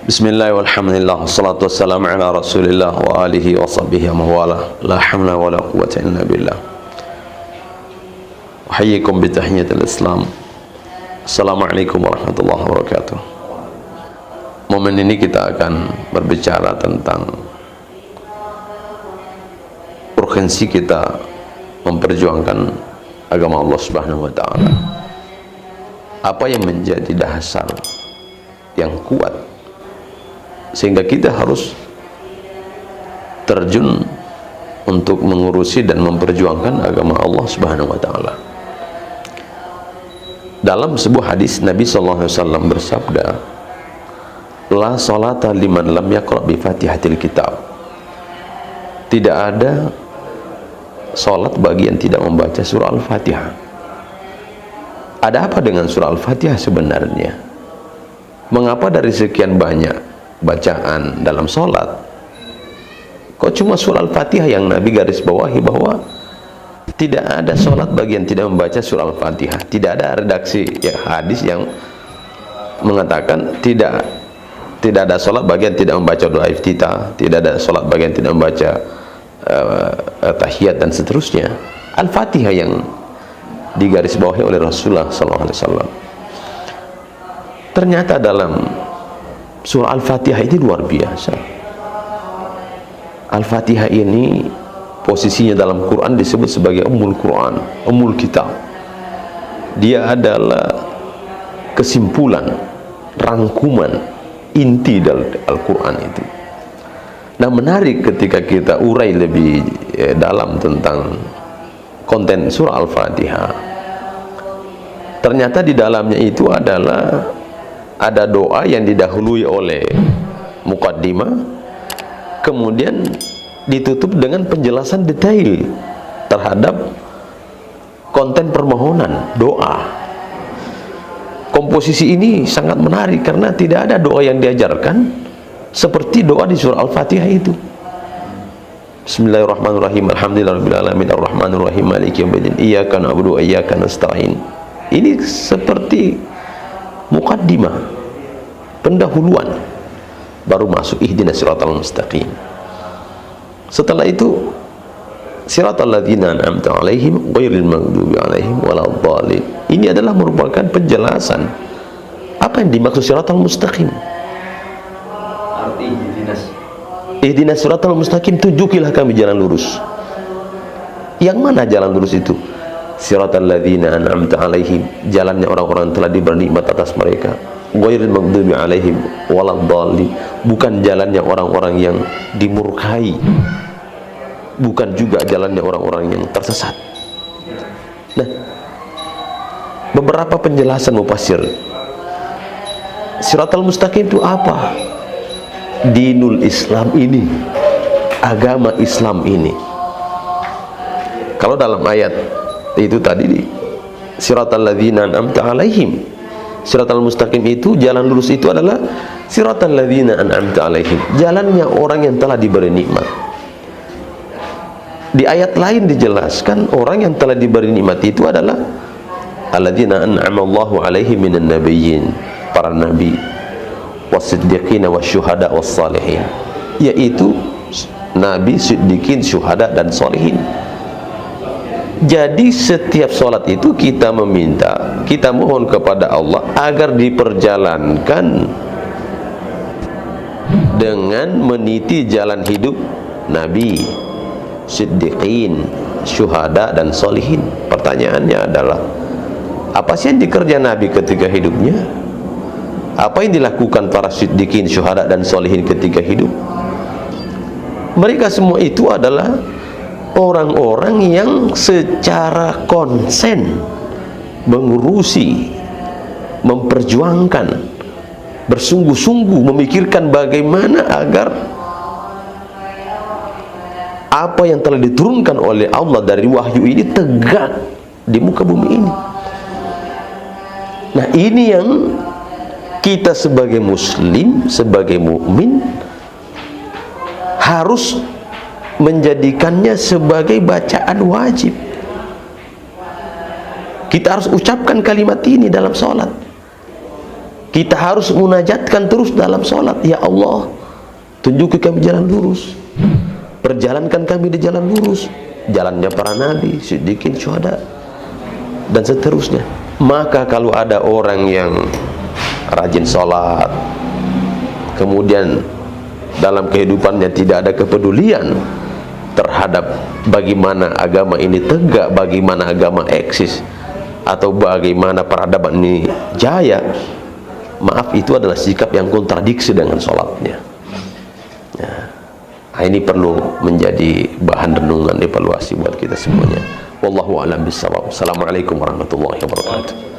Bismillah walhamdulillah wassalatu wassalamu ala rasulillah wa alihi wa sahbihi wa mawala la hamla wa la quwwata illa billah. Uhayyikum bitahiyyatil islam. Assalamualaikum warahmatullahi wabarakatuh. Momen ini kita akan berbicara tentang urgensi kita memperjuangkan agama Allah Subhanahu wa taala. Apa yang menjadi dasar yang kuat sehingga kita harus terjun untuk mengurusi dan memperjuangkan agama Allah Subhanahu wa taala. Dalam sebuah hadis Nabi sallallahu alaihi wasallam bersabda, "La salata liman lam yaqra bi Fatihatil Kitab." Tidak ada salat bagi yang tidak membaca surah Al-Fatihah. Ada apa dengan surah Al-Fatihah sebenarnya? Mengapa dari sekian banyak bacaan dalam sholat kok cuma surah Al-Fatihah yang Nabi garis bawahi bahwa tidak ada sholat bagi yang tidak membaca surah Al-Fatihah? Tidak ada redaksi ya, hadis yang mengatakan tidak ada sholat bagi yang tidak membaca doa iftitah, tidak ada sholat bagi yang tidak membaca tahiyat dan seterusnya. Al-Fatihah yang digaris bawahi oleh Rasulullah SAW. Ternyata dalam surah Al-Fatihah ini luar biasa. Al-Fatihah ini posisinya dalam Quran disebut sebagai Ummul Quran, Ummul Kitab. Dia adalah kesimpulan, rangkuman, inti dari Al-Quran itu. Nah, menarik ketika kita urai lebih dalam tentang konten surah Al-Fatihah. Ternyata di dalamnya itu ada doa yang didahului oleh muqaddimah, kemudian ditutup dengan penjelasan detail terhadap konten permohonan doa. Komposisi ini sangat menarik karena tidak ada doa yang diajarkan seperti doa di surah Al-Fatihah itu. Bismillahirrahmanirrahim. Alhamdulillahirabbil alamin arrahmanir rahim maliki yaumiddin iyyaka na'budu wa iyyaka nasta'in. Ini seperti muqaddimah, pendahuluan, baru masuk ihdinas siratal mustaqim. Setelah itu siratal ladzina an'amta 'alaihim ghairil maghdubi 'alaihim waladdallin. Ini adalah merupakan penjelasan apa yang dimaksud siratal mustaqim. Arti ihdinas siratal mustaqim, tunjukilah kami jalan lurus. Yang mana jalan lurus itu? Siratal ladzina an'amta 'alaihim, jalannya orang-orang yang telah diberi nikmat atas mereka. Ghairil maghdubi 'alaihim waladdallin, bukan jalannya orang-orang yang dimurkai, bukan juga jalannya orang-orang yang tersesat. Nah, beberapa penjelasan mufassir, siratal mustaqim itu apa? Dinul Islam ini, agama Islam ini. Kalau dalam ayat itu tadi, siratal ladzina an'amta 'alaihim, siratal mustaqim itu, jalan lurus itu adalah siratal ladzina an'amta 'alaihim, jalannya orang yang telah diberi nikmat. Di ayat lain dijelaskan orang yang telah diberi nikmat itu adalah alladzina an'amallahu 'alaihim minan nabiyyin, para nabi, wasiddiqina wasyuhada wassalihin, yaitu nabi, siddiqin, syuhada dan salihin. Jadi setiap sholat itu kita meminta, kita mohon kepada Allah agar diperjalankan dengan meniti jalan hidup nabi, siddiqin, syuhada dan solihin. Pertanyaannya adalah, apa sih yang dikerja nabi ketika hidupnya? Apa yang dilakukan para siddiqin, syuhada dan solihin ketika hidup? Mereka semua itu adalah orang-orang yang secara konsen mengurusi, memperjuangkan, bersungguh-sungguh memikirkan bagaimana agar apa yang telah diturunkan oleh Allah dari wahyu ini tegak di muka bumi ini. Nah, ini yang kita sebagai muslim, sebagai mukmin harus menjadikannya sebagai bacaan wajib. Kita harus ucapkan kalimat ini dalam sholat. Kita harus munajatkan terus dalam sholat. Ya Allah, tunjuki kami jalan lurus, perjalankan kami di jalan lurus, jalannya para nabi, siddiqin, syuhada, dan seterusnya. Maka kalau ada orang yang rajin sholat, kemudian dalam kehidupannya tidak ada kepedulian terhadap bagaimana agama ini tegak, bagaimana agama eksis, atau bagaimana peradaban ini jaya, maaf, itu adalah sikap yang kontradiksi dengan sholatnya. Nah, ini perlu menjadi bahan renungan, evaluasi buat kita semuanya. Wallahu a'lam bishawab. Assalamualaikum warahmatullahi wabarakatuh.